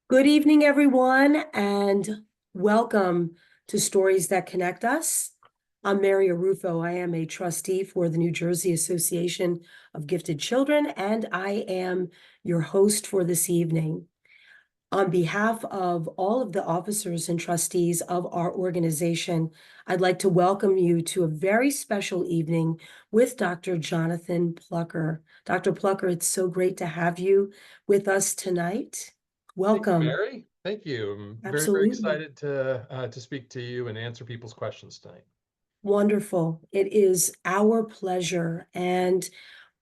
Good evening, everyone, and welcome to Stories That Connect Us. I'm Mary Arufo. I am a trustee for the New Jersey Association of Gifted Children, and I am your host for this evening. On behalf of all of the officers and trustees of our organization, I'd like to welcome you to a very special evening with Dr. Jonathan Plucker. Dr. Plucker, it's so great to have you with us tonight. Thank you, Welcome. Mary. Thank you. I'm very Absolutely. excited to speak to you and answer people's questions tonight. Wonderful. It is our pleasure. And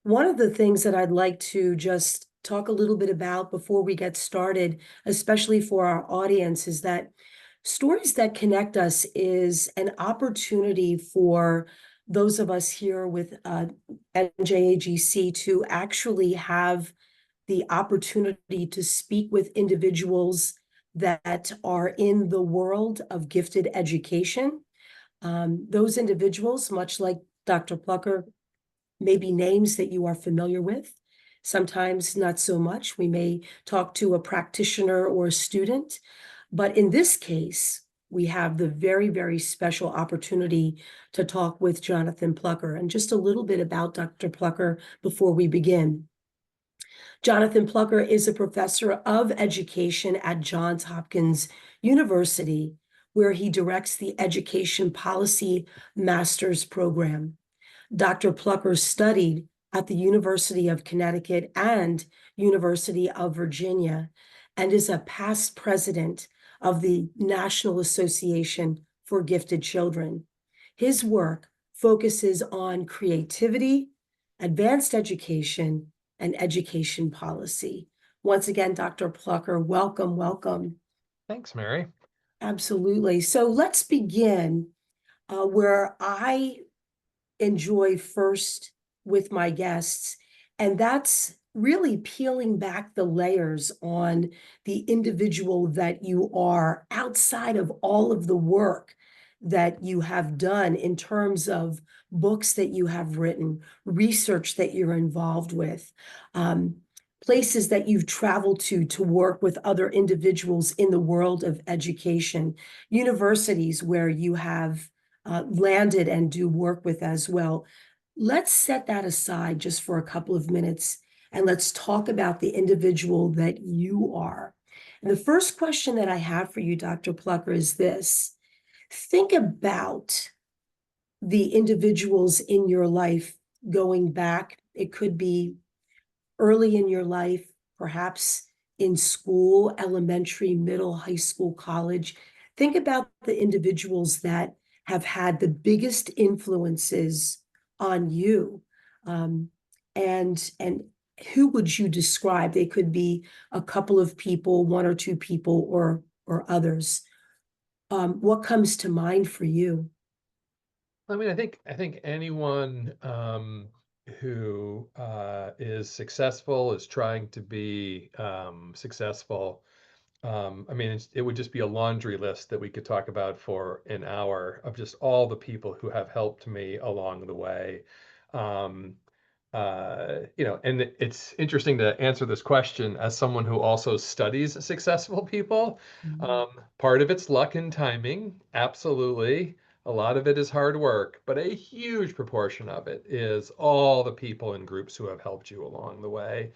one of the things that I'd like to just talk a little bit about before we get started, especially for our audience, is that Stories That Connect Us is an opportunity for those of us here with NJAGC to actually have the opportunity to speak with individuals that are in the world of gifted education. Those individuals, much like Dr. Plucker, may be names that you are familiar with. Sometimes not so much. We may talk to a practitioner or a student. But in this case, we have the very, very special opportunity to talk with Jonathan Plucker. And just a little bit about Dr. Plucker before we begin. Jonathan Plucker is a professor of education at Johns Hopkins University, where he directs the Education Policy Master's Program. Dr. Plucker studied at the University of Connecticut and University of Virginia and is a past president of the National Association for Gifted Children. His work focuses on creativity, advanced education, and education policy. Once again, Dr. Plucker, welcome, welcome. Thanks, Mary. Absolutely. So let's begin where I enjoy first with my guests, and that's really peeling back the layers on the individual that you are outside of all of the work that you have done in terms of books that you have written, research that you're involved with, um, places that you've traveled to work with other individuals in the world of education, universities where you have landed and do work with as well. Let's set that aside just for a couple of minutes and let's talk about the individual that you are. And the first question that I have for you, Dr. Plucker, is this. Think about the individuals in your life going back. It could be early in your life, perhaps in school, elementary, middle, high school, college. Think about the individuals that have had the biggest influences on you. Um, and who would you describe? They could be a couple of people, one or two people, or others. What comes to mind for you? I think anyone who is successful is trying to be successful. It would just be a laundry list that we could talk about for an hour of just all the people who have helped me along the way. Um, and it's interesting to answer this question as someone who also studies successful people. Mhm. Part of it's luck and timing, absolutely. A lot of it is hard work, but a huge proportion of it is all the people and groups who have helped you along the way.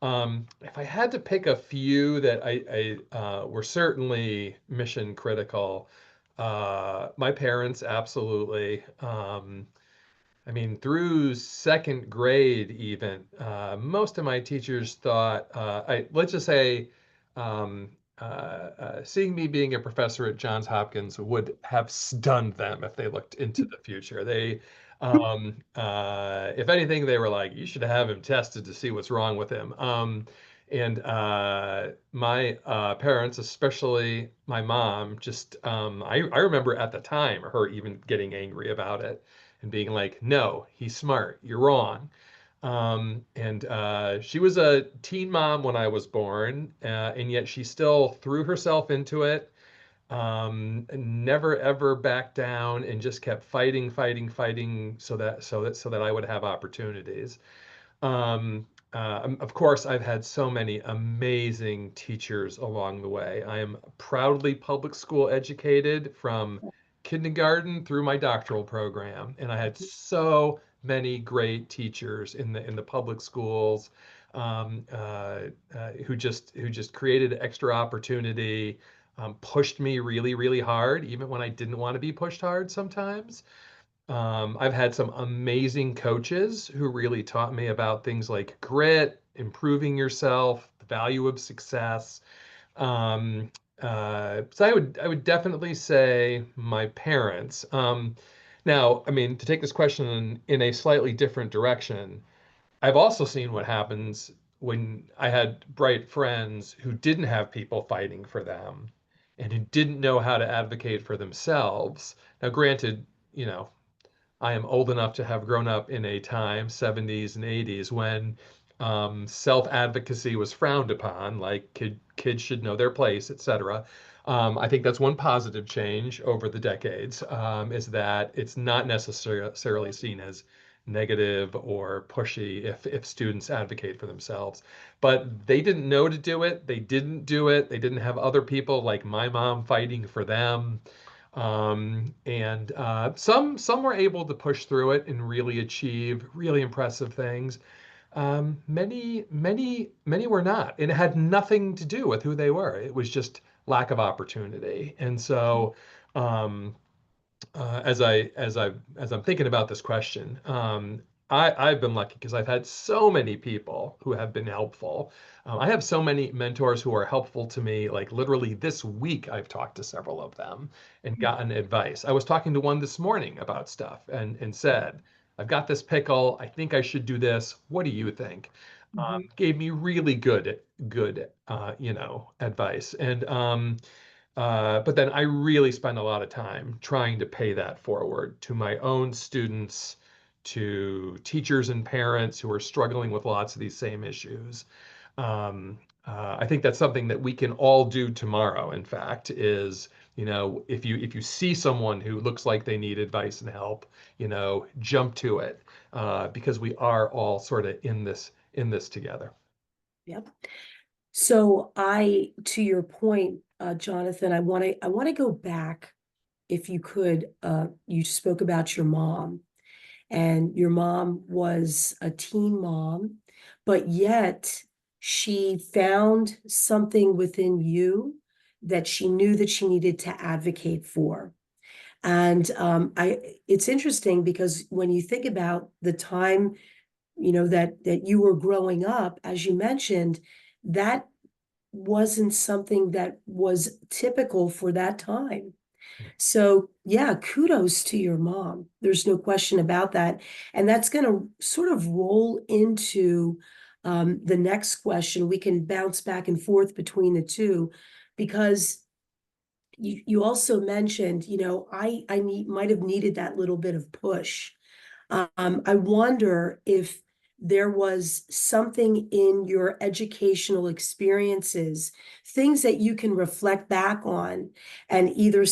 If I had to pick a few that I were certainly mission critical, my parents, absolutely. Through second grade, even, most of my teachers thought, let's just say, seeing me being a professor at Johns Hopkins would have stunned them if they looked into the future. If anything, they were like, you should have him tested to see what's wrong with him. And my parents, especially my mom, I remember at the time her even getting angry about it and being like, no, he's smart. You're wrong. And she was a teen mom when I was born, and yet she still threw herself into it, never ever backed down, and just kept fighting, fighting, fighting, so that I would have opportunities. of course, I've had so many amazing teachers along the way. I am proudly public school educated from kindergarten through my doctoral program, and I had so many great teachers in the public schools um, uh, who just created extra opportunity, pushed me really, really hard, even when I didn't want to be pushed hard sometimes. I've had some amazing coaches who really taught me about things like grit, improving yourself, the value of success. Um, so I would definitely say my parents. Now, I mean, to take this question in a slightly different direction, I've also seen what happens when I had bright friends who didn't have people fighting for them and who didn't know how to advocate for themselves. Now, granted, you know, I am old enough to have grown up in a time, 70s and 80s, when self-advocacy was frowned upon, like kids should know their place, etc. I think that's one positive change over the decades, is that it's not necessarily seen as negative or pushy if students advocate for themselves. But they didn't know to do it. They didn't do it. They didn't have other people like my mom fighting for them. And some were able to push through it and really achieve really impressive things. Many were not, and it had nothing to do with who they were. It was just lack of opportunity. And so, um, as I'm thinking about this question, I've been lucky because I've had so many people who have been helpful. I have so many mentors who are helpful to me. Like literally this week, I've talked to several of them and gotten advice. I was talking to one this morning about stuff and said, "I've got this pickle. I think I should do this. What do you think?" Mhm. Gave me really good advice. And but then I really spend a lot of time trying to pay that forward to my own students, to teachers and parents who are struggling with lots of these same issues. I think that's something that we can all do tomorrow. In fact, is if you see someone who looks like they need advice and help, jump to it because we are all sort of in this together. Yep. So to your point, Jonathan, I want to go back, if you could. You spoke about your mom, and your mom was a teen mom, but yet she found something within you that she knew that she needed to advocate for. And it's interesting because when you think about the time, that you were growing up, as you mentioned, that wasn't something that was typical for that time. So, yeah, kudos to your mom. There's no question about that. And that's going to sort of roll into the next question. We can bounce back and forth between the two because you also mentioned, might have needed that little bit of push. I wonder if there was something in your educational experiences, things that you can reflect back on and either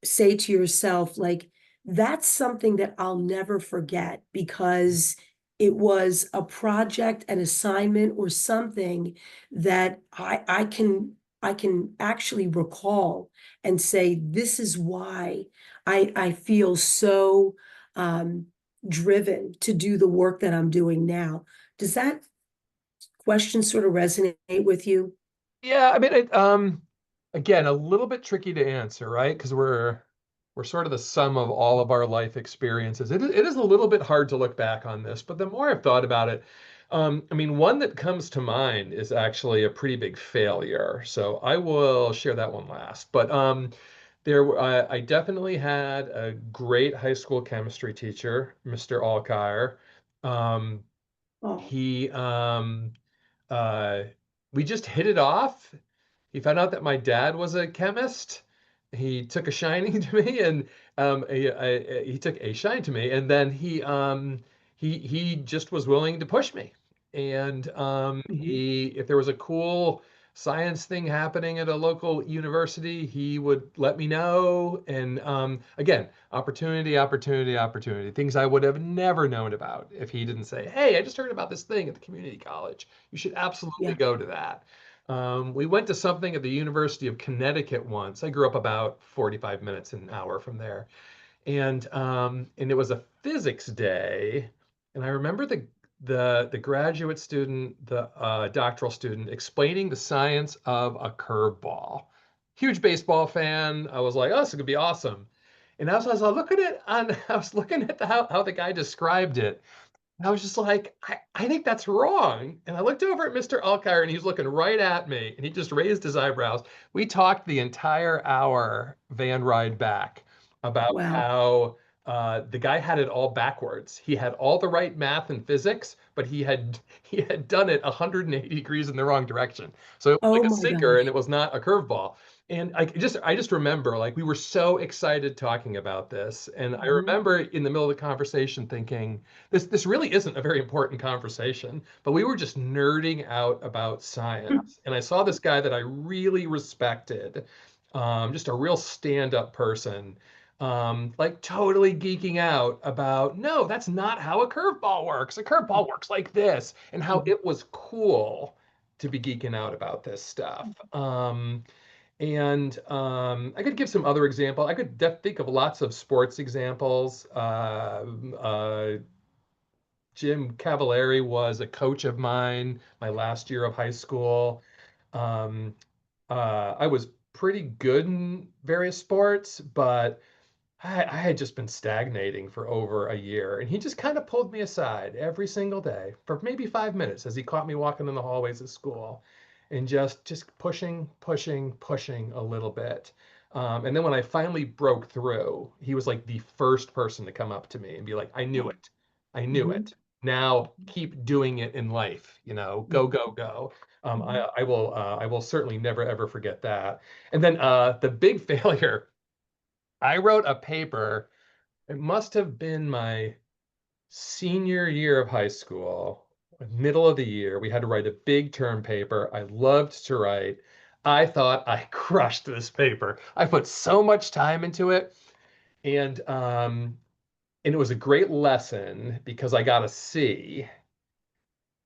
say to yourself, like, that's something that I'll never forget because it was a project, an assignment, or something that I can actually recall and say, this is why I feel so driven to do the work that I'm doing now. Does that question sort of resonate with you? Yeah, I mean, again, a little bit tricky to answer, right? Because we're sort of the sum of all of our life experiences. It is a little bit hard to look back on this, but the more I've thought about it, I mean, one that comes to mind is actually a pretty big failure. So I will share that one last. But I definitely had a great high school chemistry teacher, Mr. Alkire. Um, Oh, he uh, we just hit it off. He found out that my dad was a chemist. He took a shining to me, and he took a shine to me, and then he just was willing to push me. And mhm. if there was a cool science thing happening at a local university, he would let me know. And again, opportunity, opportunity, opportunity, things I would have never known about if he didn't say, "Hey, I just heard about this thing at the community college. You should absolutely Yeah. go to that." We went to something at the University of Connecticut once. I grew up about 45 minutes an hour from there, and it was a physics day, and I remember the graduate student, the doctoral student, explaining the science of a curveball. Huge baseball fan. I was like, "Oh, this is gonna be awesome." And as I was looking at on, I was looking at how the guy described it. And I was just like, I think that's wrong. And I looked over at Mr. Alkire and he was looking right at me and he just raised his eyebrows. We talked the entire hour van ride back about Wow. how the guy had it all backwards. He had all the right math and physics, but he had done it 180 degrees in the wrong direction. So it was Oh like a my sinker and gosh. it was not a curveball. And I just remember like we were so excited talking about this. And I Mhm. remember in the middle of the conversation thinking, this really isn't a very important conversation, but we were just nerding out about science. And I saw this guy that I really respected, just a real stand-up person, like totally geeking out about, no, that's not how a curveball works. A curveball works like this, and how Mhm. it was cool to be geeking out about this stuff. And I could give some other example. I could think of lots of sports examples. Jim Cavallari was a coach of mine my last year of high school. Um, I was pretty good in various sports, but I had just been stagnating for over a year, and he just kind of pulled me aside every single day for maybe 5 minutes as he caught me walking in the hallways of school, and just pushing, pushing, pushing a little bit. And then when I finally broke through, he was like the first person to come up to me and be like, "I knew it. I knew Mhm. it. Now keep doing it in life. Go, Mhm. go, go." Mhm. I will certainly never ever forget that. And then the big failure. I wrote a paper. It must have been my senior year of high school, middle of the year. We had to write a big term paper. I loved to write. I thought I crushed this paper. I put so much time into it, and it was a great lesson because I got a C.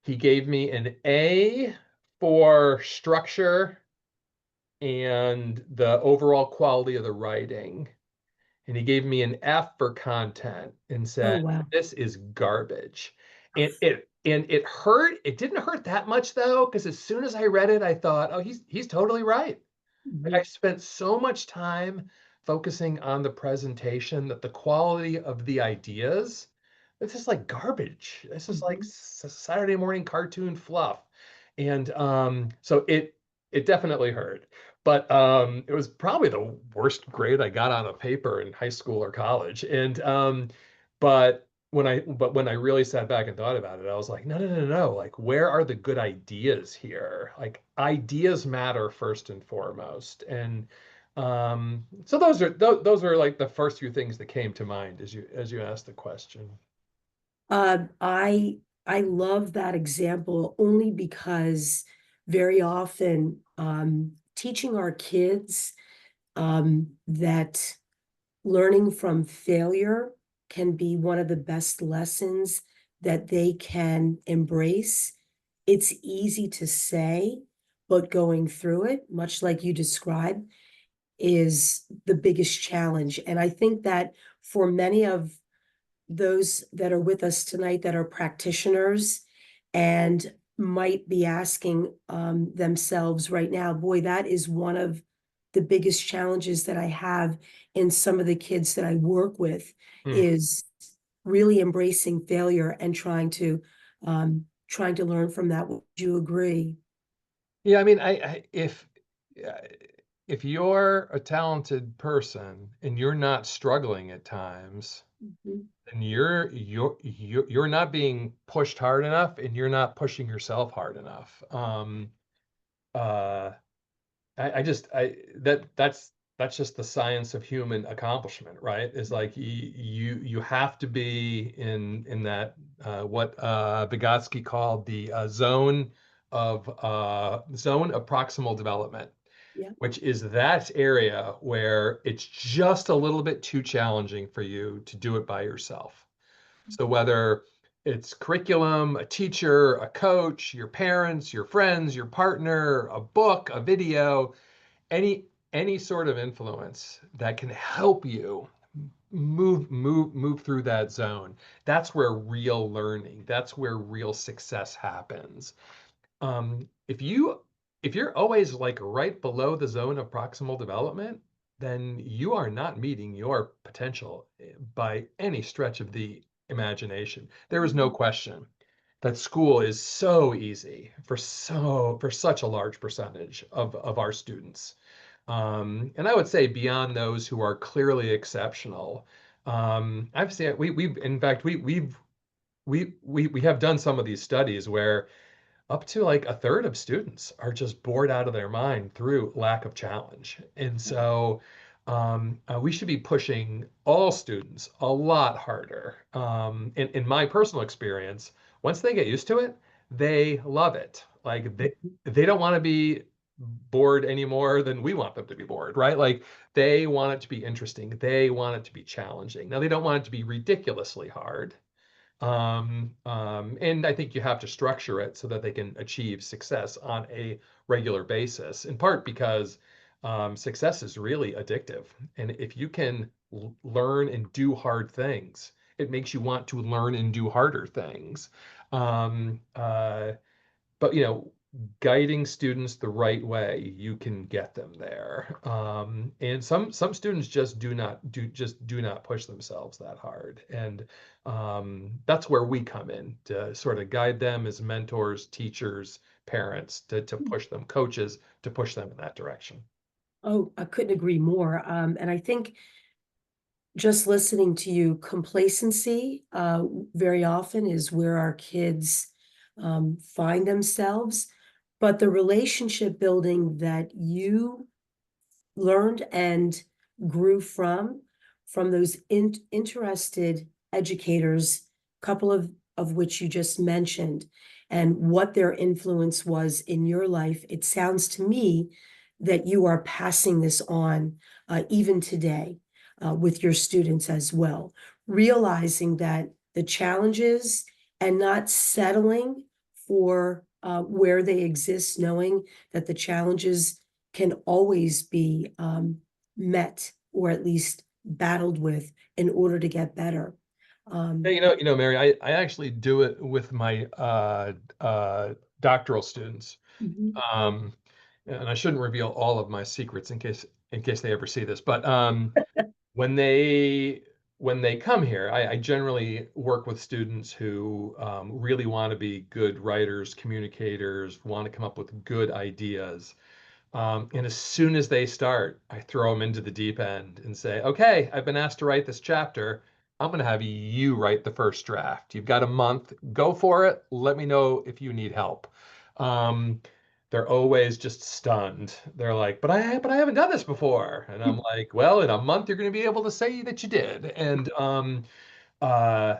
He gave me an A for structure and the overall quality of the writing. And he gave me an F for content and Oh, said, wow. "This is garbage." And it hurt. It didn't hurt that much though, because as soon as I read it, I thought, "Oh, he's totally right." I Mhm. spent so much time focusing on the presentation that the quality of the ideas, this is like garbage. This is like Mhm. Saturday morning cartoon fluff. And so it definitely hurt. But it was probably the worst grade I got on a paper in high school or college. And but when I really sat back and thought about it, I was like, no, no, no, no. Like, where are the good ideas here? Like, ideas matter first and foremost. And so those are like the first few things that came to mind as you asked the question. I love that example only because very often, teaching our kids, that learning from failure can be one of the best lessons that they can embrace. It's easy to say, but going through it, much like you described, is the biggest challenge. And I think that for many of those that are with us tonight that are practitioners and might be asking themselves right now, boy, that is one of the biggest challenges that I have in some of the kids that I work with Hmm. is really embracing failure and trying to learn from that. Would you agree? Yeah, I mean, uh, if you're a talented person and you're not struggling at times, Mhm. then you're not being pushed hard enough, and you're not pushing yourself hard enough. Uh, I just I that's just the science of human accomplishment, right? Is like you have to be in that what Vygotsky called the zone of zone of proximal development, Yeah. which is that area where it's just a little bit too challenging for you to do it by yourself. So whether it's curriculum, a teacher, a coach, your parents, your friends, your partner, a book, a video, any any sort of influence that can help you move through that zone. That's where real learning, that's where real success happens. If you're always like right below the zone of proximal development, then you are not meeting your potential by any stretch of the imagination. There is no question that school is so easy for such a large percentage of our students. And I would say beyond those who are clearly exceptional. I've seen we've in fact we have done some of these studies where up to like a third of students are just bored out of their mind through lack of challenge. And so we should be pushing all students a lot harder. In my personal experience, once they get used to it, they love it. Like they don't want to be bored any more than we want them to be bored, right? Like they want it to be interesting. They want it to be challenging. Now they don't want it to be ridiculously hard, and I think you have to structure it so that they can achieve success on a regular basis, in part because success is really addictive. And if you can learn and do hard things, it makes you want to learn and do harder things. Um, uh, but guiding students the right way, you can get them there. And some students just do not push themselves that hard, and that's where we come in to sort of guide them as mentors, teachers, parents, to push them, coaches, to push them in that direction. Oh, I couldn't agree more. And I think just listening to you, complacency very often is where our kids find themselves. But the relationship building that you learned and grew from those interested educators, couple of which you just mentioned, and what their influence was in your life, it sounds to me that you are passing this on even today with your students as well, realizing that the challenges and not settling for where they exist, knowing that the challenges can always be met or at least battled with in order to get better. Hey, Um, Mary, I actually do it with my doctoral students. mhm. Um, and I shouldn't reveal all of my secrets in case they ever see this. But when they when they come here, I generally work with students who really want to be good writers, communicators, want to come up with good ideas. And as soon as they start, I throw them into the deep end and say, okay, I've been asked to write this chapter. I'm going to have you write the first draft. You've got a month. Go for it. Let me know if you need help. Um, they're always just stunned. They're like, but I haven't done this before. And I'm like, well, in a month, you're going to be able to say that you did. Uh,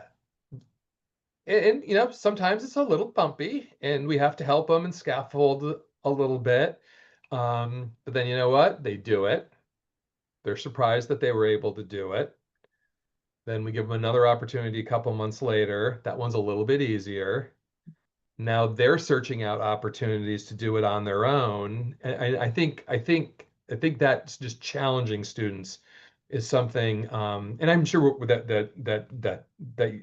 and sometimes it's a little bumpy and we have to help them and scaffold a little bit. But then you know what? They do it. They're surprised that they were able to do it. Then we give them another opportunity a couple months later. That one's a little bit easier. Now they're searching out opportunities to do it on their own. And I think that's just challenging students is something, and I'm sure that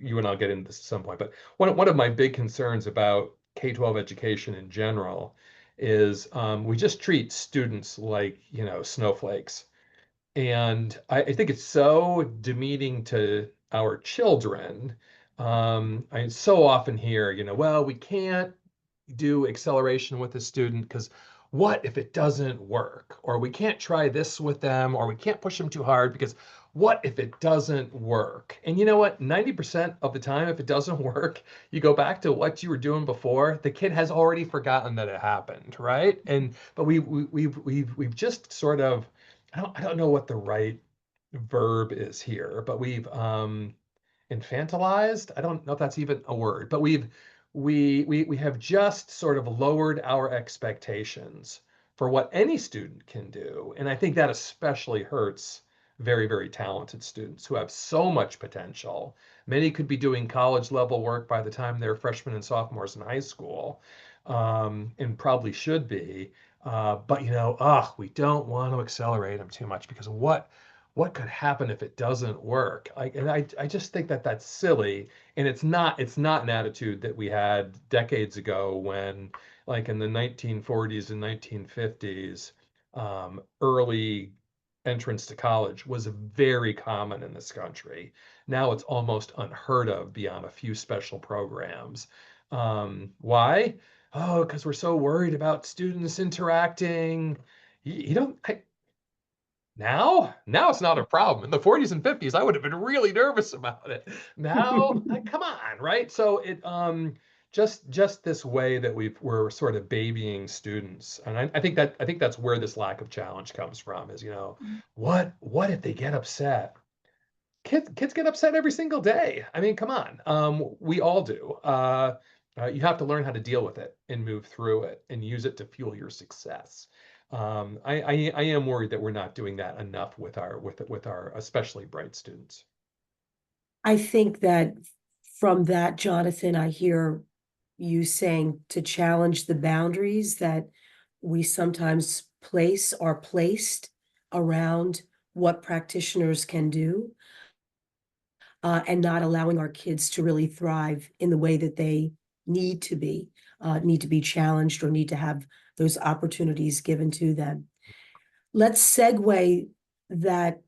you and I'll get into this at some point. But one of my big concerns about K-12 education in general is we just treat students like, snowflakes. And I think it's so demeaning to our children. I so often hear, well, we can't do acceleration with a student because what if it doesn't work? Or we can't try this with them, or we can't push them too hard because what if it doesn't work? And you know what? 90% of the time, if it doesn't work, you go back to what you were doing before. The kid has already forgotten that it happened, right? But we've just sort of, I don't know what the right verb is here, but we've infantilized. I don't know if that's even a word, but we have just sort of lowered our expectations for what any student can do. And I think that especially hurts very, very talented students who have so much potential. Many could be doing college level work by the time they're freshmen and sophomores in high school, and probably should be. But we don't want to accelerate them too much because what could happen if it doesn't work? I just think that that's silly, and it's not an attitude that we had decades ago when, like in the 1940s and 1950s, early entrance to college was very common in this country. Now it's almost unheard of beyond a few special programs. Why? Oh, because we're so worried about students interacting. You don't. Now it's not a problem. In the 40s and 50s, I would have been really nervous about it. Now, come on, right? So it just this way that we're sort of babying students, and I think that's where this lack of challenge comes from. Is what if they get upset? Kids get upset every single day. I mean, come on. We all do. You have to learn how to deal with it and move through it and use it to fuel your success. I am worried that we're not doing that enough with our especially bright students. I think that from that, Jonathan, I hear you saying to challenge the boundaries that we sometimes place or placed around what practitioners can do, and not allowing our kids to really thrive in the way that they need to be challenged or need to have those opportunities given to them. Let's segue that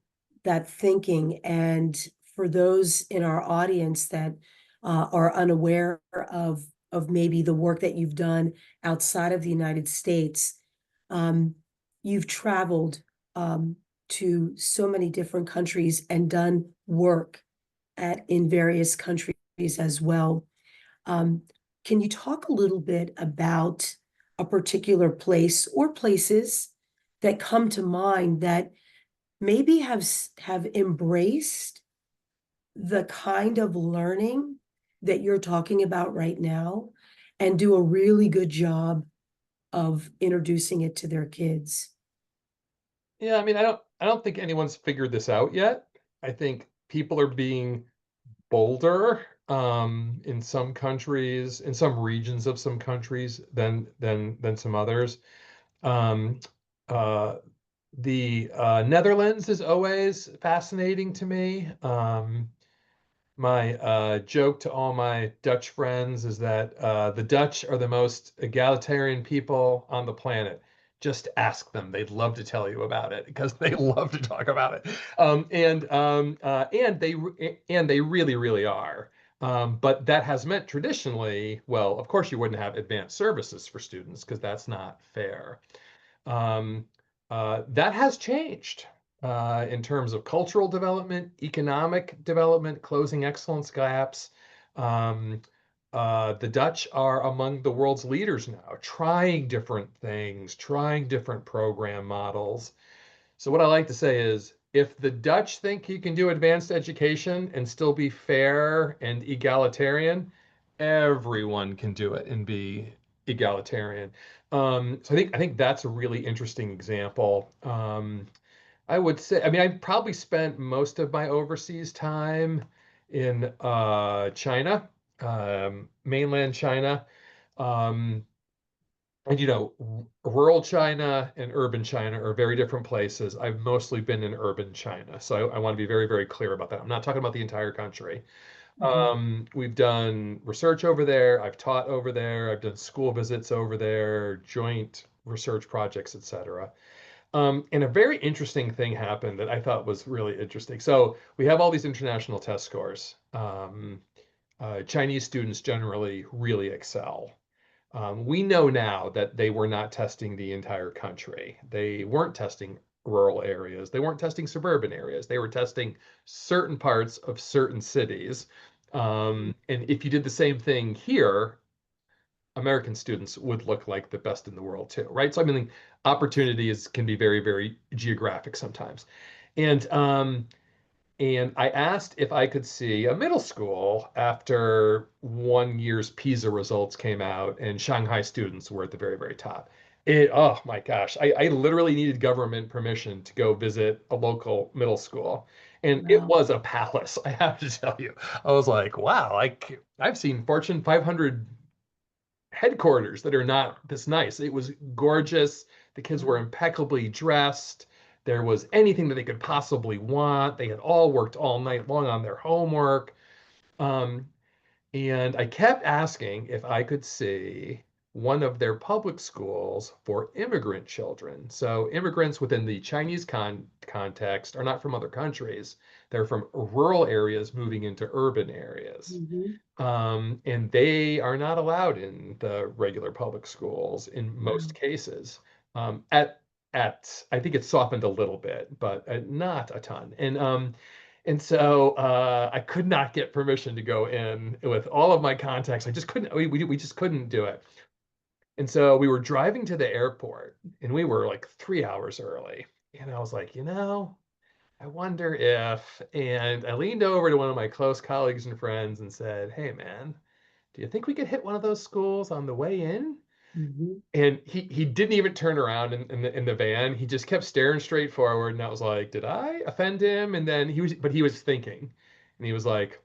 that thinking, and for those in our audience that are unaware of maybe the work that you've done outside of the United States, um, you've traveled to so many different countries and done work in various countries as well. Um, can you talk a little bit about a particular place or places that come to mind that maybe have embraced the kind of learning that you're talking about right now and do a really good job of introducing it to their kids? Yeah, I mean, I don't think anyone's figured this out yet. I think people are being bolder in some countries, in some regions of some countries than some others. Um, uh, the Netherlands is always fascinating to me. My joke to all my Dutch friends is that the Dutch are the most egalitarian people on the planet. Just ask them; they'd love to tell you about it because they love to talk about it. And they really really are. But that has meant traditionally, well, of course you wouldn't have advanced services for students because that's not fair. Um, that has changed in terms of cultural development, economic development, closing excellence gaps. Um, the Dutch are among the world's leaders now, trying different things, trying different program models. So, what I like to say is if the Dutch think you can do advanced education and still be fair and egalitarian, everyone can do it and be egalitarian. So I think that's a really interesting example. I would say, I mean, I probably spent most of my overseas time in China, mainland China. Um, and rural China and urban China are very different places. I've mostly been in urban China, so I want to be very, very clear about that. I'm not talking about the entire country. Mhm. We've done research over there. I've taught over there. I've done school visits over there, joint research projects, etc. And a very interesting thing happened that I thought was really interesting. So we have all these international test scores. Chinese students generally really excel. We know now that they were not testing the entire country. They weren't testing rural areas. They weren't testing suburban areas. They were testing certain parts of certain cities. And if you did the same thing here, American students would look like the best in the world too, right? So I mean, opportunities can be very, very geographic sometimes. And And I asked if I could see a middle school after 1 year's PISA results came out and Shanghai students were at the very, very top. Oh my gosh, I literally needed government permission to go visit a local middle school. And it Wow. was a palace, I have to tell you. I was like, wow, like I've seen Fortune 500 headquarters that are not this nice. It was gorgeous. The kids were Wow. impeccably dressed. There was anything that they could possibly want. They had all worked all night long on their homework. Um, and I kept asking if I could see one of their public schools for immigrant children. So immigrants within the Chinese context are not from other countries. They're from rural areas moving into urban areas. Mhm. And they are not allowed in the regular public schools in most Wow. cases. At I think it's softened a little bit, but not a ton. And so I could not get permission to go in with all of my contacts. I just couldn't. We just couldn't do it. And so we were driving to the airport, and we were like 3 hours early. And I was like, I wonder if. And I leaned over to one of my close colleagues and friends and said, "Hey, man, do you think we could hit one of those schools on the way in?" Mhm. And he didn't even turn around in the van. He just kept staring straight forward. And I was like, did I offend him? And then he was thinking, and he was like,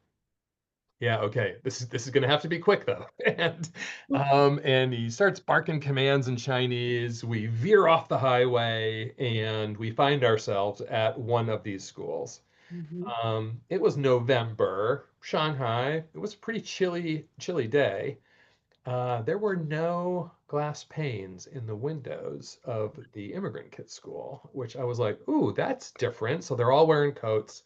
yeah, okay, this is gonna have to be quick though. And he starts barking commands in Chinese. We veer off the highway and we find ourselves at one of these schools. Mhm. It was November, Shanghai. It was a pretty chilly day. There were no glass panes in the windows of the immigrant kid school, which I was like, ooh, that's different. So they're all wearing coats.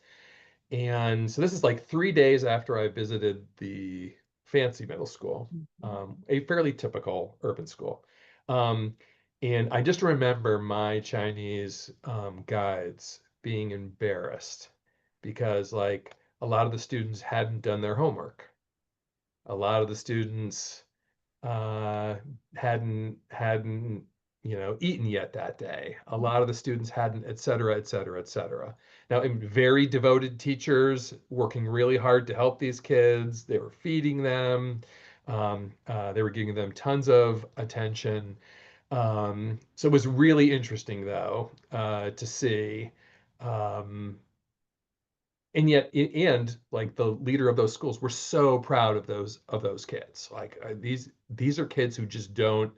And so this is like 3 days after I visited the fancy middle school, Mhm. a fairly typical urban school. Um, and I just remember my Chinese guides being embarrassed because like a lot of the students hadn't done their homework. A lot of the students uh, hadn't eaten yet that day. A lot of the students hadn't, et cetera, et cetera, et cetera. Now, very devoted teachers working really hard to help these kids. They were feeding them. They were giving them tons of attention. So it was really interesting, though, to see. Um, and yet and like the leader of those schools were so proud of those kids like these are kids who just don't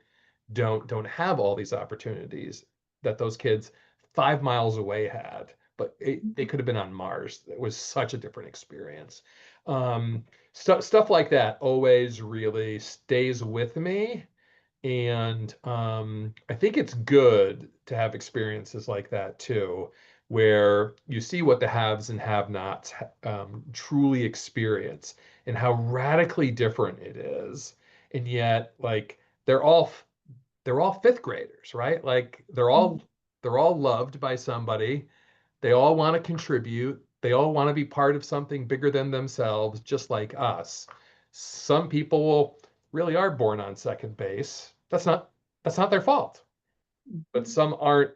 have all these opportunities that those kids 5 miles away had, but they could have been on Mars. It was such a different experience. Stuff like that always really stays with me, and I think it's good to have experiences like that too, where you see what the haves and have-nots truly experience and how radically different it is. And yet, like they're all fifth graders, right? Like they're all loved by somebody. They all want to contribute. They all want to be part of something bigger than themselves, just like us. Some people really are born on second base. That's not their fault. But Mhm. some are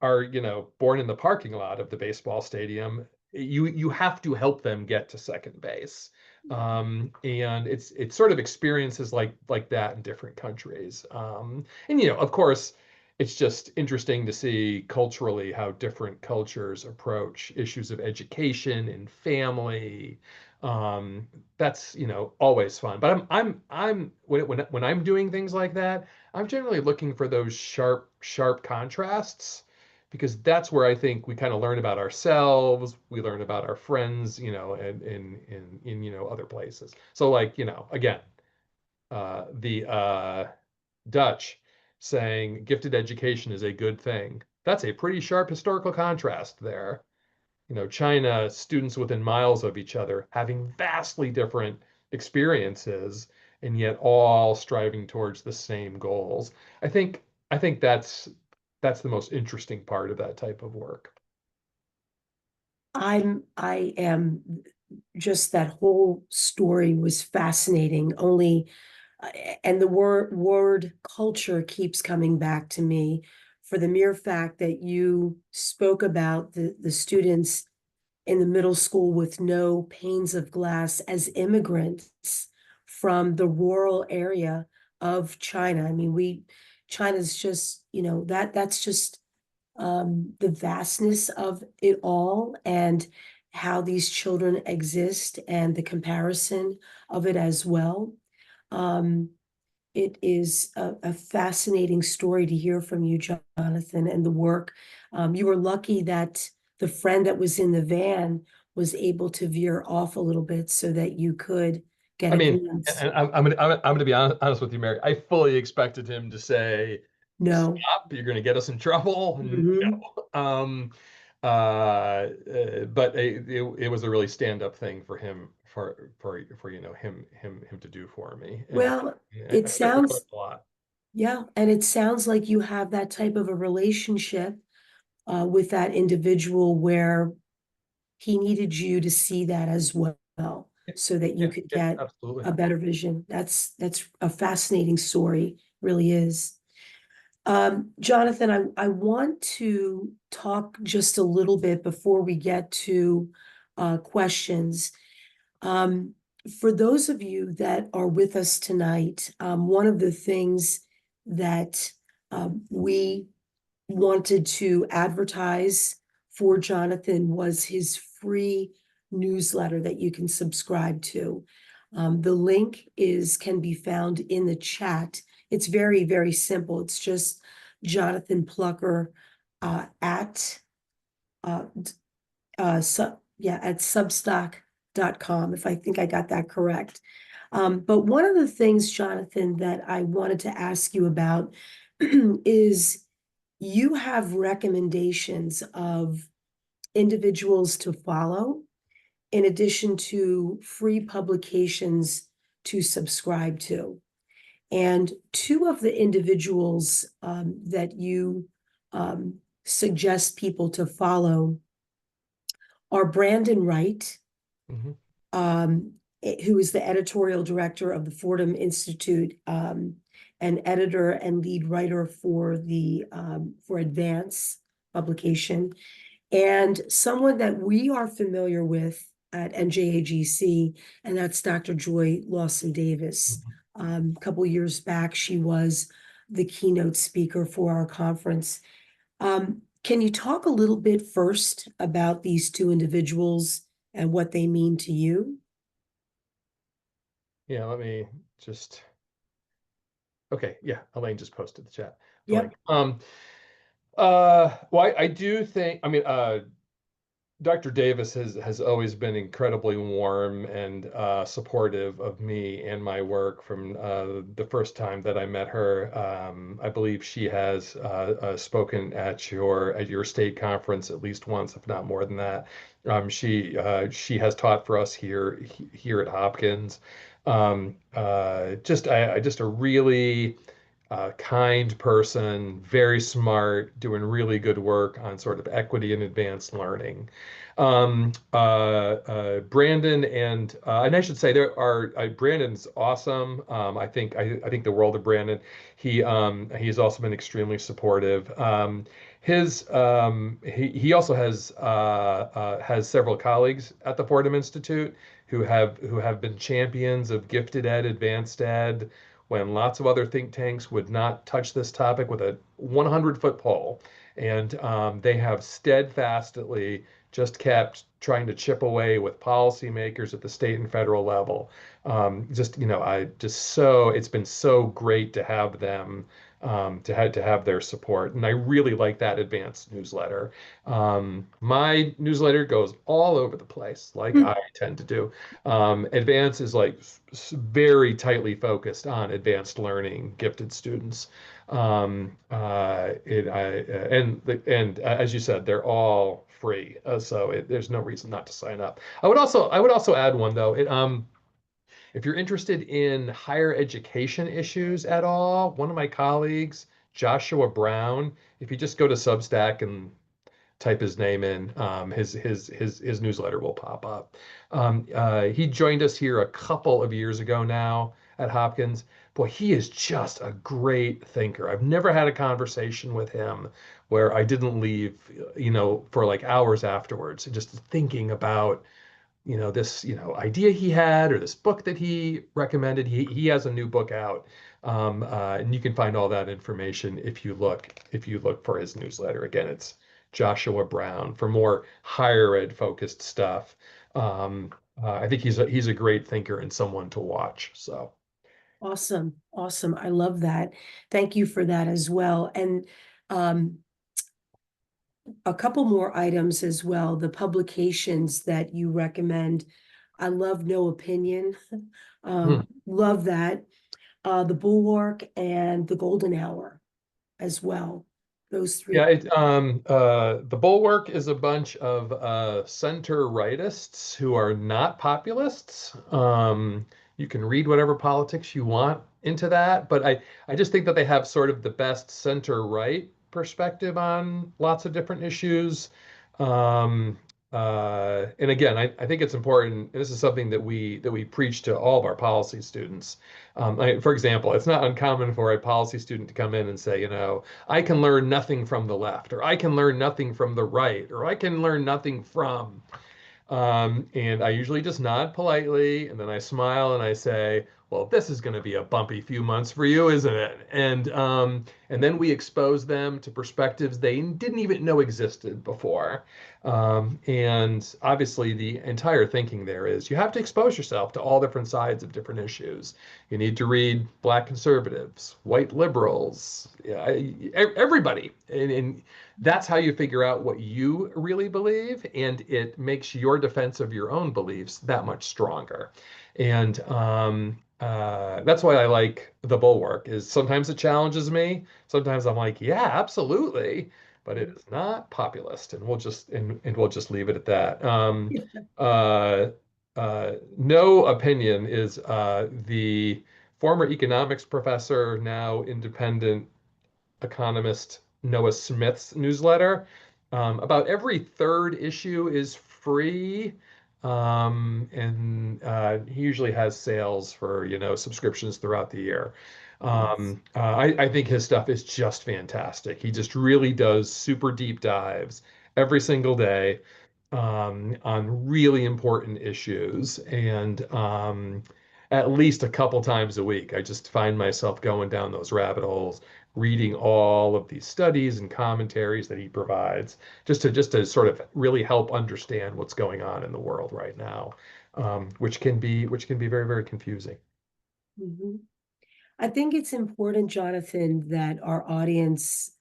born in the parking lot of the baseball stadium. You have to help them get to second base. And it's sort of experiences like that in different countries. And of course, it's just interesting to see culturally how different cultures approach issues of education and family. Um, that's always fun. But I'm when I'm doing things like that, I'm generally looking for those sharp contrasts, because that's where I think we kind of learn about ourselves, we learn about our friends, and in other places. So like, again, the Dutch saying gifted education is a good thing. That's a pretty sharp historical contrast there. China, students within miles of each other having vastly different experiences and yet all striving towards the same goals. I think I think that's the most interesting part of that type of work. I am just that whole story was fascinating, only uh, and the word culture keeps coming back to me for the mere fact that you spoke about the students in the middle school with no panes of glass as immigrants from the rural area of China. I mean, China's just, that's just the vastness of it all and how these children exist and the comparison of it as well. Um, it is a fascinating story to hear from you, Jonathan, and the work. You were lucky that the friend that was in the van was able to veer off a little bit so that you could get I a mean, glimpse. and I'm gonna be honest with you, Mary. I fully expected him to say, No. "Stop! You're gonna get us in trouble." Mhm. No. But it was a really stand-up thing for him for him to do for me, and Well, I it respect sounds, a lot. yeah, and it sounds like you have that type of a relationship with that individual where he needed you to see that as well, so that you Yeah, could yeah, get absolutely. a better vision. That's a fascinating story, really is. Jonathan, I want to talk just a little bit before we get to questions. Um, for those of you that are with us tonight, one of the things that we wanted to advertise for Jonathan was his free newsletter that you can subscribe to. The link can be found in the chat. It's very, very simple. It's just Jonathan Plucker at uh, at substack.com, if I think I got that correct. But one of the things, Jonathan, that I wanted to ask you about is you have recommendations of individuals to follow in addition to free publications to subscribe to. And two of the individuals that you suggest people to follow are Brandon Wright, Mhm. um, who is the editorial director of the Fordham Institute, and editor and lead writer for the for Advance publication, and someone that we are familiar with at NJAGC, and that's Dr. Joy Lawson Davis. Mhm. A couple years back, she was the keynote speaker for our conference. Can you talk a little bit first about these two individuals and what they mean to you? Yeah, let me just. Okay, yeah, Elaine just posted the chat, the link. Yep. Well, I do think, I mean, Dr. Davis has always been incredibly warm and supportive of me and my work from the first time that I met her. I believe she has spoken at your state conference at least once, if not more than that. She has taught for us here at Hopkins. Just a really kind person, very smart, doing really good work on sort of equity and advanced learning. Brandon and I should say there are Brandon's awesome. I think the world of Brandon. He's also been extremely supportive. He also has several colleagues at the Fordham Institute who have been champions of gifted ed, advanced ed, when lots of other think tanks would not touch this topic with a 100-foot pole. And they have steadfastly just kept trying to chip away with policymakers at the state and federal level. It's been so great to have them, to have their support, and I really like that advanced newsletter. My newsletter goes all over the place, like I tend to do. Advance is like very tightly focused on advanced learning, gifted students. As you said, they're all free, there's no reason not to sign up. I would also add one though. If you're interested in higher education issues at all, one of my colleagues, Joshua Brown, if you just go to Substack and type his name in, his newsletter will pop up. He joined us here a couple of years ago now at Hopkins, boy, he is just a great thinker. I've never had a conversation with him where I didn't leave, for like hours afterwards, just thinking about this, idea he had or this book that he recommended. He has a new book out, and you can find all that information if you look for his newsletter. Again, it's Joshua Brown for more higher ed focused stuff. I think he's a great thinker and someone to watch. So. Awesome, awesome. I love that. Thank you for that as well. And um, a couple more items as well, the publications that you recommend. I love No Opinion. Hmm. Love that. The Bulwark and the Golden Hour as well. Those three. Yeah, the Bulwark is a bunch of center rightists who are not populists. You can read whatever politics you want into that, but I just think that they have sort of the best center right perspective on lots of different issues. Um, and again, I think it's important. This is something that we preach to all of our policy students. For example, it's not uncommon for a policy student to come in and say, I can learn nothing from the left, or I can learn nothing from the right, or I can learn nothing from. And I usually just nod politely, and then I smile and I say, "Well, this is going to be a bumpy few months for you, isn't it?" And then we expose them to perspectives they didn't even know existed before. And obviously, the entire thinking there is you have to expose yourself to all different sides of different issues. You need to read Black conservatives, white liberals, yeah, everybody, and that's how you figure out what you really believe, and it makes your defense of your own beliefs that much stronger. And that's why I like the Bulwark. Is sometimes it challenges me. Sometimes I'm like, yeah, absolutely, but it is not populist, and we'll just leave it at that. Uh, No Opinion is the former economics professor, now independent economist Noah Smith's newsletter. About every third issue is free. And he usually has sales for, subscriptions throughout the year. Yes. I think his stuff is just fantastic. He just really does super deep dives every single day on really important issues. And at least a couple times a week, I just find myself going down those rabbit holes, reading all of these studies and commentaries that he provides, just to sort of really help understand what's going on in the world right now, which can be very, very confusing. Mhm. I think it's important, Jonathan, that our audience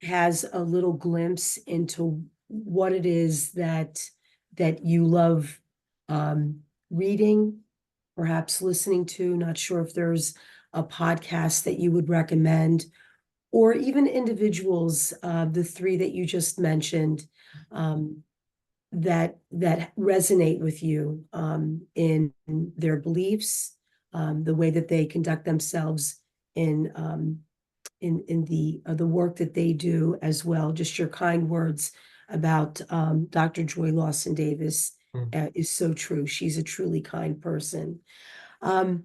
has a little glimpse into what it is that you love reading, perhaps listening to. Not sure if there's a podcast that you would recommend, or even individuals, the three that you just mentioned, um, that resonate with you in their beliefs, the way that they conduct themselves in the work that they do as well. Just your kind words about Dr. Joy Lawson Davis Mm. is so true. She's a truly kind person. Um,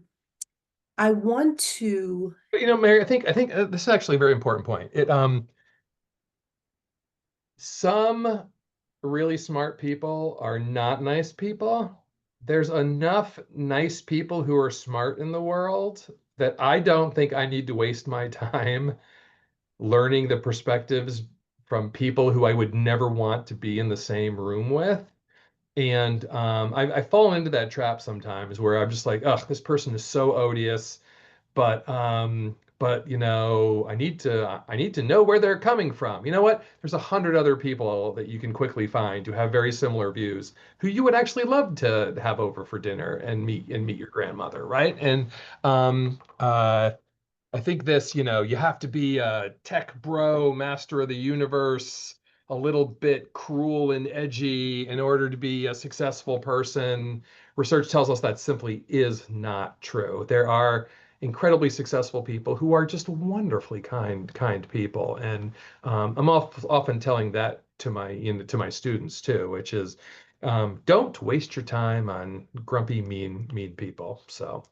I want to. But Mary, I think this is actually a very important point. Some really smart people are not nice people. There's enough nice people who are smart in the world that I don't think I need to waste my time learning the perspectives from people who I would never want to be in the same room with. And I fall into that trap sometimes where I'm just like, oh, this person is so odious, but I need to know where they're coming from. You know what? There's 100 other people that you can quickly find who have very similar views, who you would actually love to have over for dinner and meet your grandmother, right? And um, uh, I think this, you have to be a tech bro, master of the universe, a little bit cruel and edgy in order to be a successful person. Research tells us that simply is not true. There are incredibly successful people who are just wonderfully kind people, and I'm often telling that to my students too, which is don't waste your time on grumpy, mean people. So.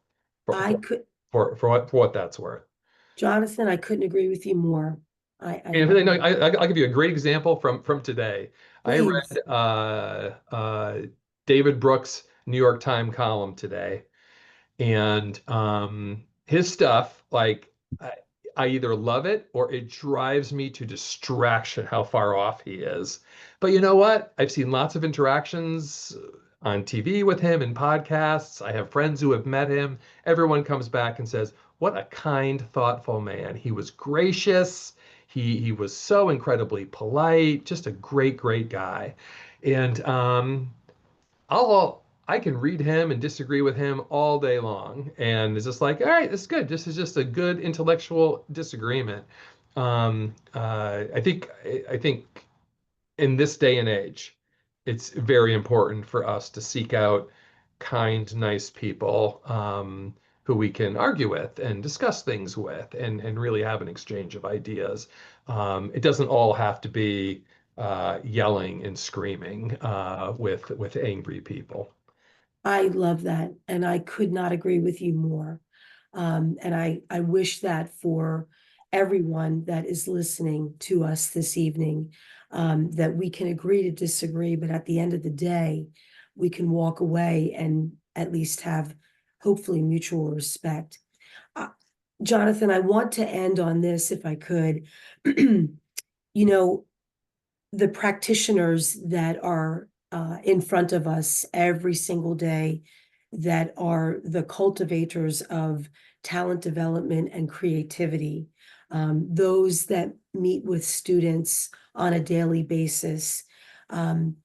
for I could, what that's worth. Jonathan, I couldn't agree with you more. And no, I'll give you a great example from today. I Please. read David Brooks' New York Times column today, and his stuff, like I either love it or it drives me to distraction how far off he is. But you know what? I've seen lots of interactions on TV with him and podcasts. I have friends who have met him. Everyone comes back and says, "What a kind, thoughtful man. He was gracious. He was so incredibly polite, just a great, great guy." And I can read him and disagree with him all day long, and it's just like, all right, this is good. This is just a good intellectual disagreement. I think in this day and age, it's very important for us to seek out kind, nice people who we can argue with and discuss things with, and really have an exchange of ideas. It doesn't all have to be yelling and screaming with angry people. I love that, and I could not agree with you more. And I wish that for everyone that is listening to us this evening, that we can agree to disagree, but at the end of the day, we can walk away and at least have hopefully mutual respect. Uh, Jonathan, I want to end on this if I could. You know, the practitioners that are in front of us every single day, that are the cultivators of talent development and creativity, those that meet with students on a daily basis. Um,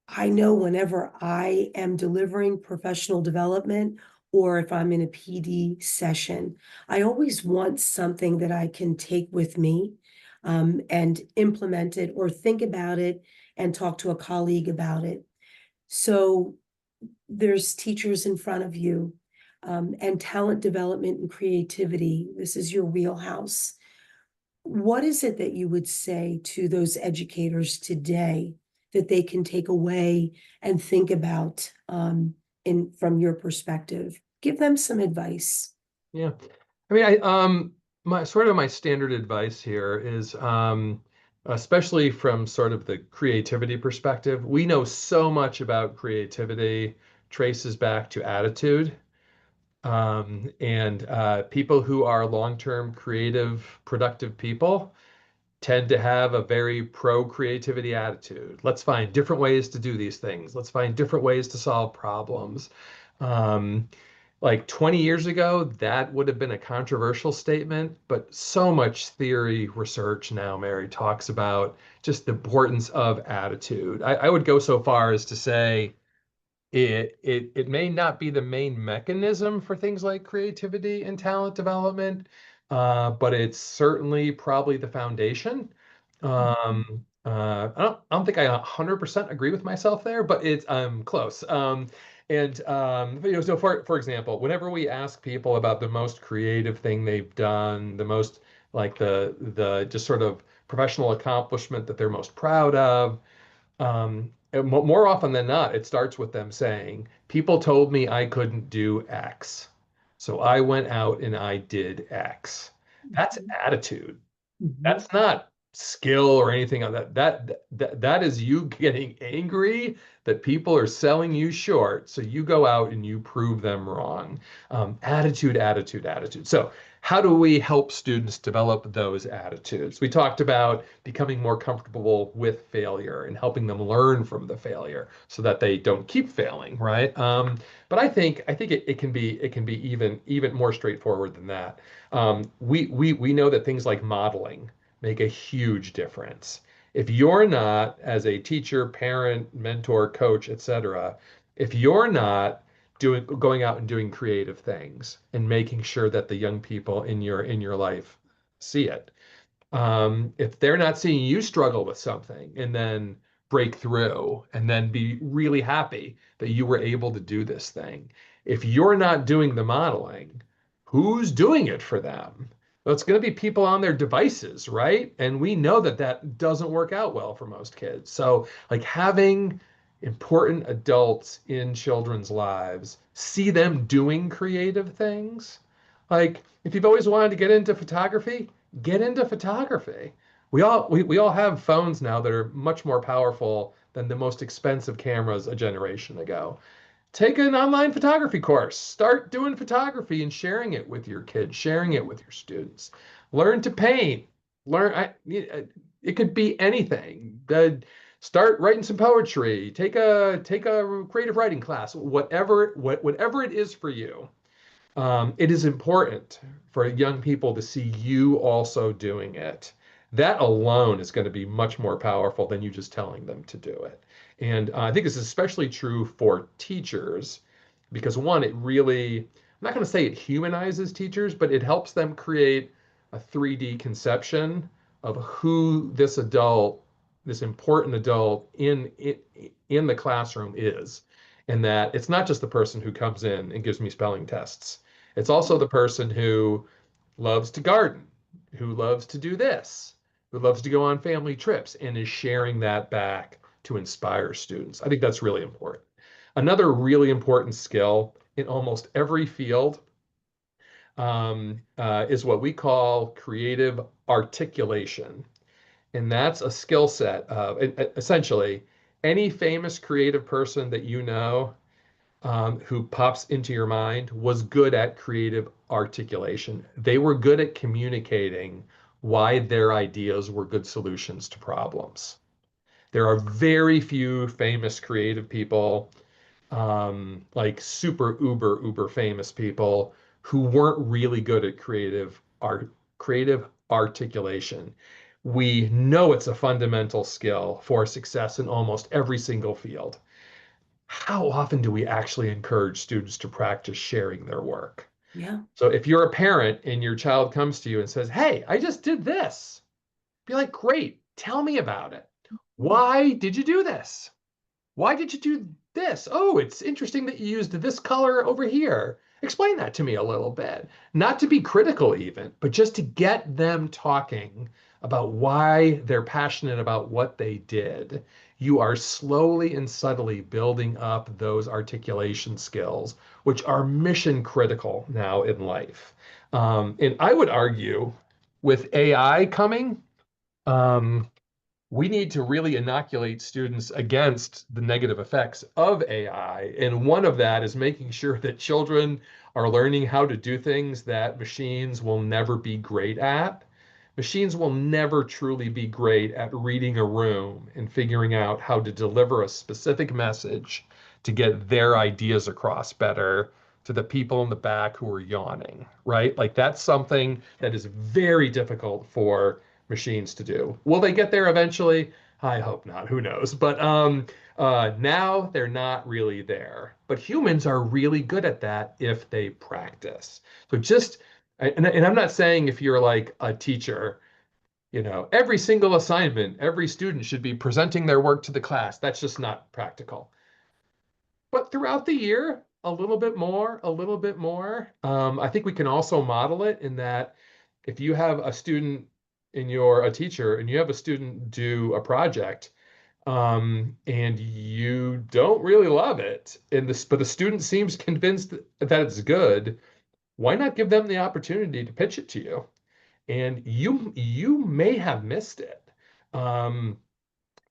I know whenever I am delivering professional development or if I'm in a PD session, I always want something that I can take with me and implement it or think about it and talk to a colleague about it. So there's teachers in front of you and talent development and creativity. This is your wheelhouse. What is it that you would say to those educators today that they can take away and think about in from your perspective? Give them some advice. Yeah. I mean, my standard advice here is, especially from sort of the creativity perspective, we know so much about creativity traces back to attitude. And people who are long-term creative, productive people tend to have a very pro-creativity attitude. Let's find different ways to do these things. Let's find different ways to solve problems. Um, like 20 years ago, that would have been a controversial statement, but so much theory research now, Mary, talks about just the importance of attitude. I would go so far as to say it may not be the main mechanism for things like creativity and talent development, but it's certainly probably the foundation. I don't think I 100% agree with myself there, but it's close. And so for example, whenever we ask people about the most creative thing they've done, the most like the just sort of professional accomplishment that they're most proud of, and more often than not, it starts with them saying, "People told me I couldn't do X. So I went out and I did X." That's attitude. Mhm. That's not skill or anything on that. That is you getting angry that people are selling you short. So you go out and you prove them wrong. Attitude, attitude, attitude. So how do we help students develop those attitudes? We talked about becoming more comfortable with failure and helping them learn from the failure so that they don't keep failing, right? But I think it can be even more straightforward than that. We know that things like modeling make a huge difference. If you're not, as a teacher, parent, mentor, coach, etc., if you're not going out and doing creative things and making sure that the young people in your life see it, if they're not seeing you struggle with something and then break through and then be really happy that you were able to do this thing, if you're not doing the modeling, who's doing it for them? Well, it's going to be people on their devices, right? And we know that that doesn't work out well for most kids. So, like having important adults in children's lives, see them doing creative things. Like if you've always wanted to get into photography, get into photography. We all have phones now that are much more powerful than the most expensive cameras a generation ago. Take an online photography course. Start doing photography and sharing it with your kids, sharing it with your students. Learn to paint. Learn. It could be anything. Start writing some poetry. Take a creative writing class. Whatever it is for you. It is important for young people to see you also doing it. That alone is going to be much more powerful than you just telling them to do it. And I think this is especially true for teachers because one, it really, I'm not going to say it humanizes teachers, but it helps them create a 3D conception of who this adult, this important adult in the classroom is. And that it's not just the person who comes in and gives me spelling tests. It's also the person who loves to garden, who loves to do this, who loves to go on family trips, and is sharing that back to inspire students. I think that's really important. Another really important skill in almost every field is what we call creative articulation. And that's a skill set of essentially any famous creative person that you know who pops into your mind was good at creative articulation. They were good at communicating why their ideas were good solutions to problems. There are very few famous creative people, like super uber famous people, who weren't really good at creative articulation. We know it's a fundamental skill for success in almost every single field. How often do we actually encourage students to practice sharing their work? Yeah. So if you're a parent and your child comes to you and says, "Hey, I just did this," be like, "Great, tell me about it. Why did you do this? Why did you do this? Oh, it's interesting that you used this color over here. Explain that to me a little bit." Not to be critical, even, but just to get them talking about why they're passionate about what they did. You are slowly and subtly building up those articulation skills, which are mission critical now in life. And I would argue with AI coming, um, we need to really inoculate students against the negative effects of AI. And one of that is making sure that children are learning how to do things that machines will never be great at. Machines will never truly be great at reading a room and figuring out how to deliver a specific message to get their ideas across better to the people in the back who are yawning, right? Like that's something that is very difficult for machines to do. Will they get there eventually? I hope not. Who knows? But now they're not really there. But humans are really good at that if they practice. So just, and I'm not saying if you're like a teacher, every single assignment, every student should be presenting their work to the class. That's just not practical. But throughout the year, a little bit more, a little bit more. I think we can also model it in that if you have a student and you're a teacher and you have a student do a project and you don't really love it, but the student seems convinced that it's good, why not give them the opportunity to pitch it to you? And you may have missed it. Um,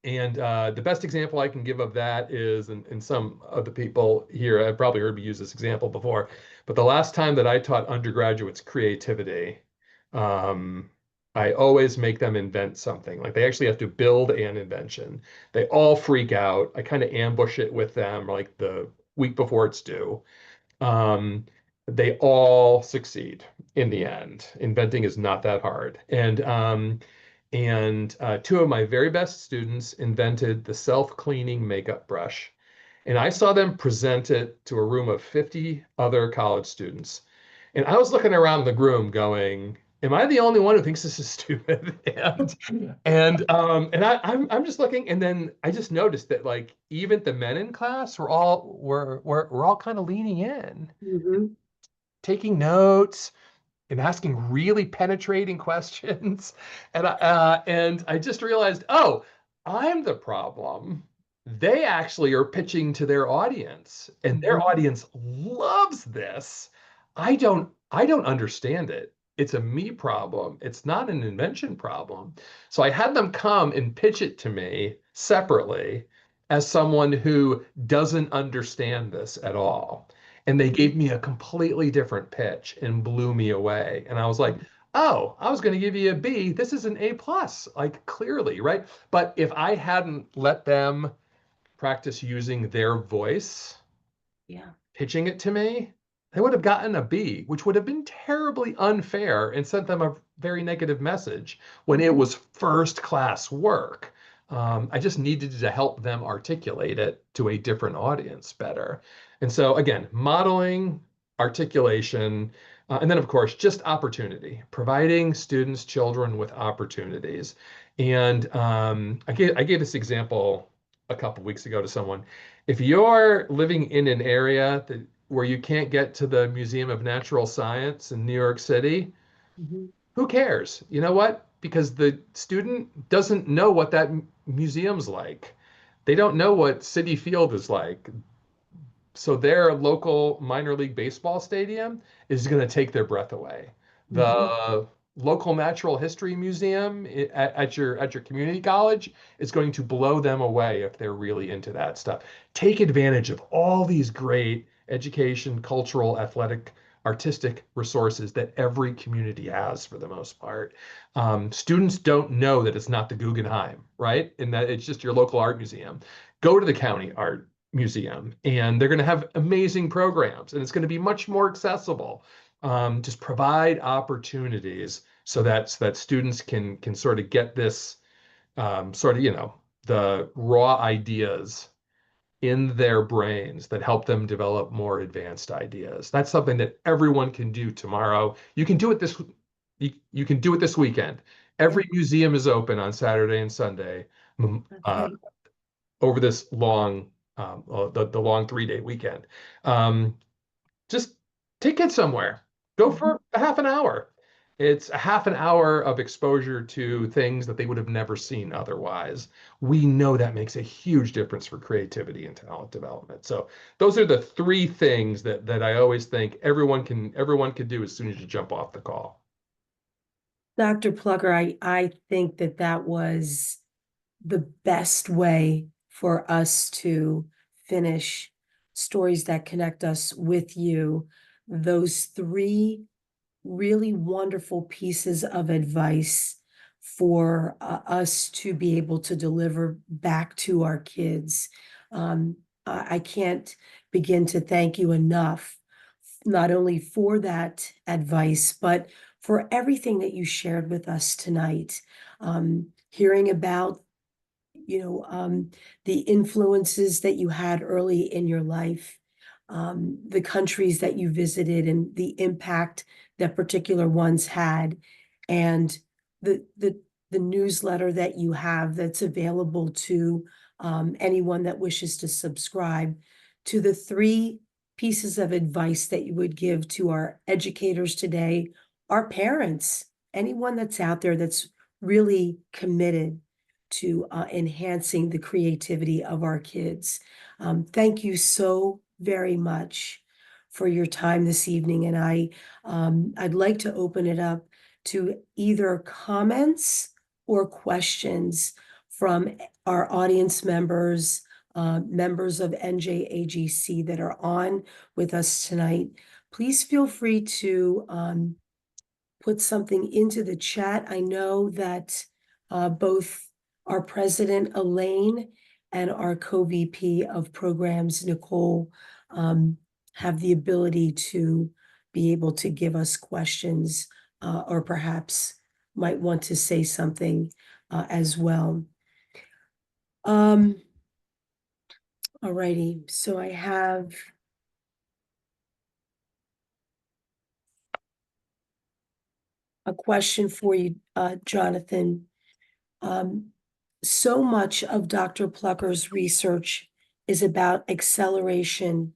and the best example I can give of that is, and some of the people here have probably heard me use this example before, but the last time that I taught undergraduates creativity, um, I always make them invent something. Like they actually have to build an invention. They all freak out. I kind of ambush it with them like the week before it's due. Um, they all succeed in the end. Inventing is not that hard. And two of my very best students invented the self-cleaning makeup brush. And I saw them present it to a room of 50 other college students. And I was looking around the room going, am I the only one who thinks this is stupid? And I'm just looking, and then I just noticed that like even the men in class were all kind of leaning in, Hmm. taking notes and asking really penetrating questions. And I just realized, oh, I'm the problem. they actually are pitching to their audience, and their Mhm. audience loves this. I don't understand it. It's a me problem. It's not an invention problem. So I had them come and pitch it to me separately as someone who doesn't understand this at all. And they gave me a completely different pitch and blew me away. And I was like, oh, I was going to give you a B. This is an A plus, like clearly, right? But if I hadn't let them practice using their voice, Yeah. pitching it to me, they would have gotten a B, which would have been terribly unfair and sent them a very negative message when it was first class work. I just needed to help them articulate it to a different audience better. And so, again, modeling, articulation, and then, of course, just opportunity, providing students, children with opportunities. And I gave this example a couple weeks ago to someone. If you're living in an area where you can't get to the Museum of Natural Science in New York City, Mhm. who cares? You know what? Because the student doesn't know what that museum's like. They don't know what Citi Field is like. So their local minor league baseball stadium is going to take their breath away. Mhm. The local natural history museum at your community college is going to blow them away if they're really into that stuff. Take advantage of all these great education, cultural, athletic, artistic resources that every community has for the most part. Students don't know that it's not the Guggenheim, right? And that it's just your local art museum. Go to the county art museum, and they're going to have amazing programs, and it's going to be much more accessible. Just provide opportunities so that students can sort of get this sort of the raw ideas in their brains that help them develop more advanced ideas. That's something that everyone can do tomorrow. You can do it this weekend. Yeah, Every museum is open on Saturday and Sunday. that's Uh, right. over this long, the long 3-day weekend. Um, just take it somewhere. Go Mhm. for a half an hour. It's a half an hour of exposure to things that they would have never seen otherwise. We know that makes a huge difference for creativity and talent development. So those are the three things that I always think everyone can do as soon as you jump off the call. Dr. Plucker, I think that that was the best way for us to finish stories that connect us with you. Those three really wonderful pieces of advice for us to be able to deliver back to our kids. I can't begin to thank you enough, not only for that advice, but for everything that you shared with us tonight. Hearing about the influences that you had early in your life, the countries that you visited and the impact that particular ones had, and the the the newsletter that you have that's available to anyone that wishes to subscribe, to the three pieces of advice that you would give to our educators today, our parents, anyone that's out there that's really committed to enhancing the creativity of our kids. Thank you so very much for your time this evening, and I'd like to open it up to either comments or questions from our audience members, members of NJAGC that are on with us tonight. Please feel free to put something into the chat. I know that both our president, Elaine, and our co-VP of programs, Nicole, um, have the ability to be able to give us questions or perhaps might want to say something as well. Um, all righty, so I have a question for you, Jonathan. Um, so much of Dr. Plucker's research is about acceleration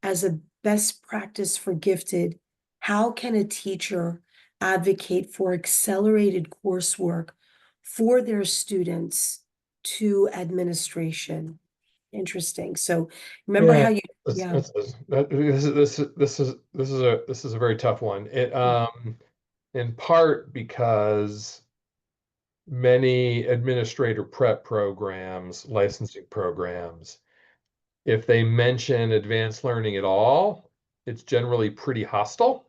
as a best practice for gifted. How can a teacher advocate for accelerated coursework for their students to administration? Interesting. So remember Yeah, how you, this, yeah. this is this is a very tough one. It in part because many administrator prep programs, licensing programs, if they mention advanced learning at all, it's generally pretty hostile.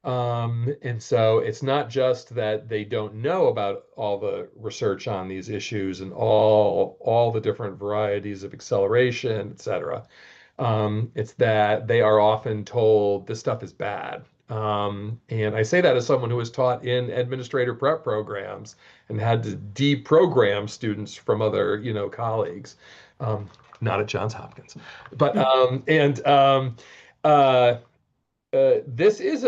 And so it's not just that they don't know about all the research on these issues and all the different varieties of acceleration, et cetera. It's that they are often told this stuff is bad. And I say that as someone who was taught in administrator prep programs and had to deprogram students from other, colleagues. Um, Not at Johns Hopkins, but uh, this is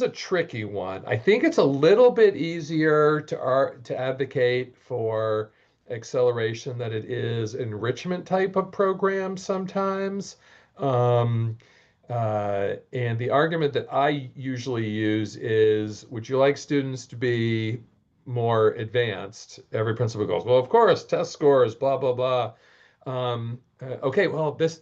a tricky one. I think it's a little bit easier to advocate for acceleration than it is enrichment type of programs sometimes. Um, and the argument that I usually use is, would you like students to be more advanced? Every principal goes, well, of course, test scores, blah, blah, blah. Okay, well, this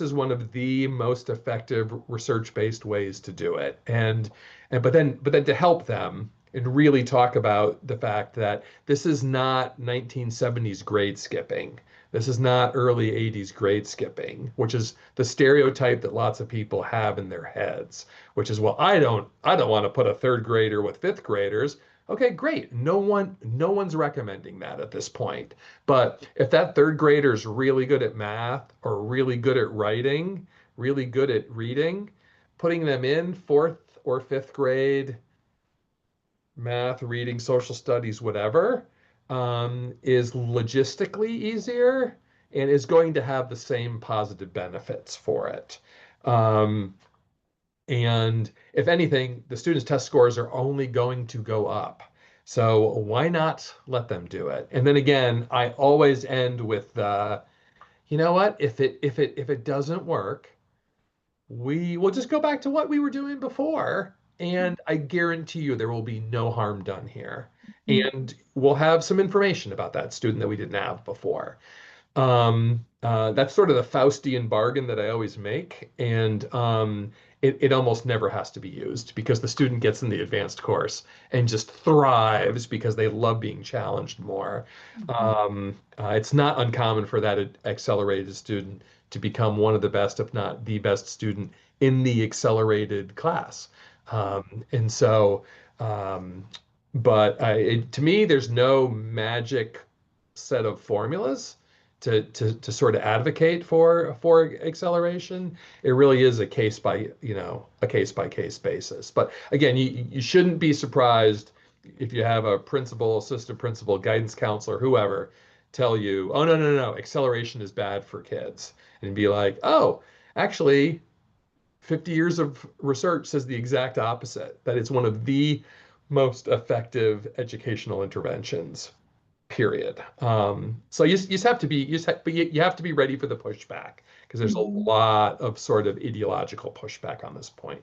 is one of the most effective research-based ways to do it, and but then to help them and really talk about the fact that this is not 1970s grade skipping. This is not early 80s grade skipping, which is the stereotype that lots of people have in their heads, which is, well, I don't want to put a third grader with fifth graders. Okay, great. No one's recommending that at this point. But if that third grader is really good at math or really good at writing, really good at reading, putting them in fourth or fifth grade math, reading, social studies, whatever, is logistically easier and is going to have the same positive benefits for it. Um, and if anything, the students' test scores are only going to go up. So why not let them do it? And then again, I always end with, you know what? If it doesn't work, we will just go back to what we were doing before. And I guarantee you there will be no harm done here. And we'll have some information about that student that we didn't have before. That's sort of the Faustian bargain that I always make, and it almost never has to be used because the student gets in the advanced course and just thrives because they love being challenged more. It's not uncommon for that accelerated student to become one of the best, if not the best student in the accelerated class. And so, um, but to me, there's no magic set of formulas to sort of advocate for acceleration. It really is a case by case basis. But again, you shouldn't be surprised if you have a principal, assistant principal, guidance counselor, whoever tell you, oh, no, no, no, acceleration is bad for kids, and be like, oh, actually 50 years of research says the exact opposite, that it's one of the most effective educational interventions, period. So you just have to be but you have to be ready for the pushback because there's a Mhm. lot of sort of ideological pushback on this point.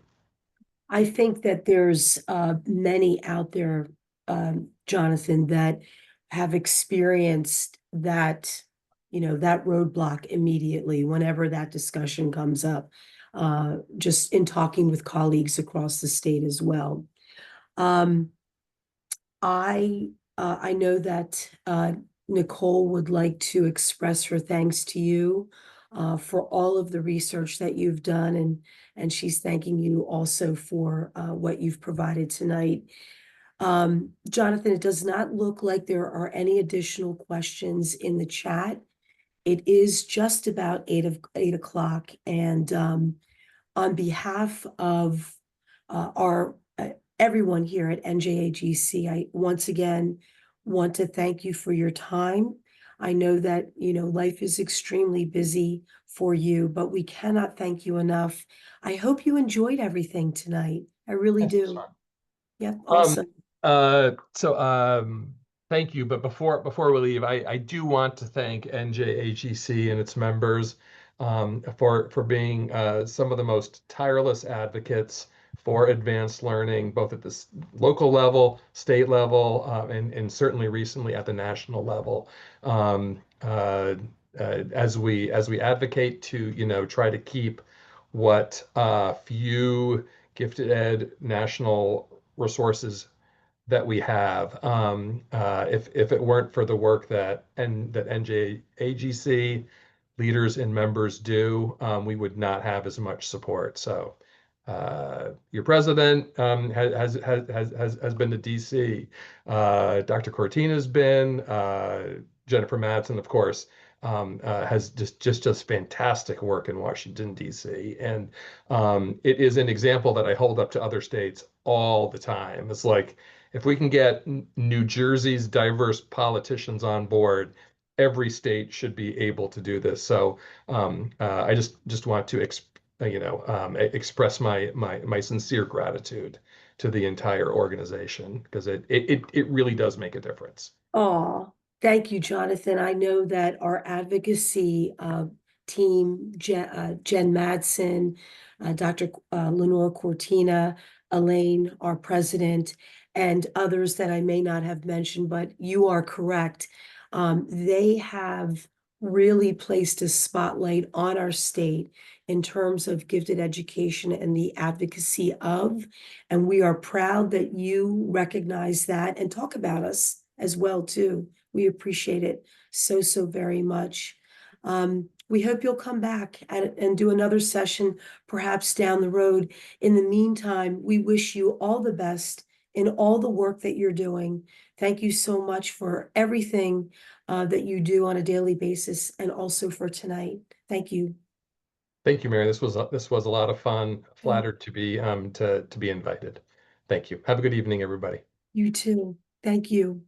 I think that there's many out there, Jonathan, that have experienced that, that roadblock immediately whenever that discussion comes up, just in talking with colleagues across the state as well. Um, I know that Nicole would like to express her thanks to you for all of the research that you've done, and she's thanking you also for what you've provided tonight. Jonathan, it does not look like there are any additional questions in the chat. It is just about 8 o'clock, and on behalf of our everyone here at NJAGC, I once again want to thank you for your time. I know that life is extremely busy for you, but we cannot thank you enough. I hope you enjoyed everything tonight. I really Yes, do. Yep, Um, awesome. so thank you. But before we leave, I do want to thank NJAGC and its members for being some of the most tireless advocates for advanced learning, both at this local level, state level, and certainly recently at the national level. Um, uh, as we advocate to, try to keep what few gifted ed national resources that we have. If it weren't for the work that NJAGC leaders and members do, we would not have as much support. So your president has been to DC. Dr. Cortina's been. Jennifer Madsen, of course, has just fantastic work in Washington, D.C. And it is an example that I hold up to other states all the time. It's like if we can get New Jersey's diverse politicians on board, every state should be able to do this. So I just want to express my sincere gratitude to the entire organization because it really does make a difference. Oh, thank you, Jonathan. I know that our advocacy team, Jen Madsen, Dr. Lenore Cortina, Elaine, our president, and others that I may not have mentioned, but you are correct. They have really placed a spotlight on our state in terms of gifted education and the advocacy of, and we are proud that you recognize that and talk about us as well too. We appreciate it so, so very much. We hope you'll come back and do another session, perhaps down the road. In the meantime, we wish you all the best in all the work that you're doing. Thank you so much for everything that you do on a daily basis and also for tonight. Thank you. Thank you, Mary. This was a lot of fun. Thank Flattered to be invited. Thank you. Have a good evening, everybody. you too. Thank you.